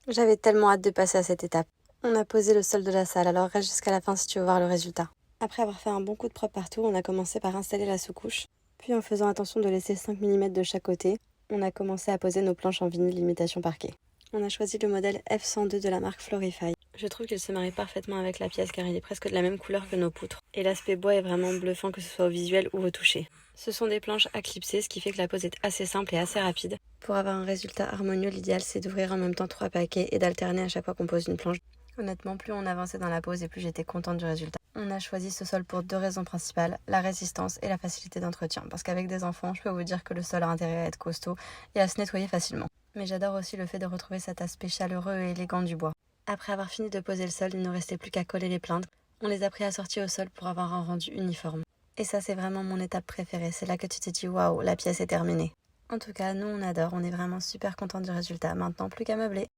J'avais tellement hâte de passer à cette étape. On a posé le sol de la salle, alors reste jusqu'à la fin si tu veux voir le résultat. Après avoir fait un bon coup de propre partout, on a commencé par installer la sous-couche. Puis en faisant attention de laisser 5 mm de chaque côté, on a commencé à poser nos planches en vinyle imitation parquet. On a choisi le modèle F102 de la marque Florify. Je trouve qu'il se marie parfaitement avec la pièce car il est presque de la même couleur que nos poutres. Et l'aspect bois est vraiment bluffant que ce soit au visuel ou au toucher. Ce sont des planches à clipser, ce qui fait que la pose est assez simple et assez rapide. Pour avoir un résultat harmonieux, l'idéal c'est d'ouvrir en même temps 3 paquets et d'alterner à chaque fois qu'on pose une planche. Honnêtement, plus on avançait dans la pose et plus j'étais contente du résultat. On a choisi ce sol pour 2 raisons principales, la résistance et la facilité d'entretien. Parce qu'avec des enfants, je peux vous dire que le sol a intérêt à être costaud et à se nettoyer facilement. Mais j'adore aussi le fait de retrouver cet aspect chaleureux et élégant du bois. Après avoir fini de poser le sol, il ne restait plus qu'à coller les plaintes. On les a pris assortis au sol pour avoir un rendu uniforme. Et ça, c'est vraiment mon étape préférée. C'est là que tu te dis waouh, la pièce est terminée. En tout cas, nous on adore, on est vraiment super contents du résultat. Maintenant, plus qu'à meubler.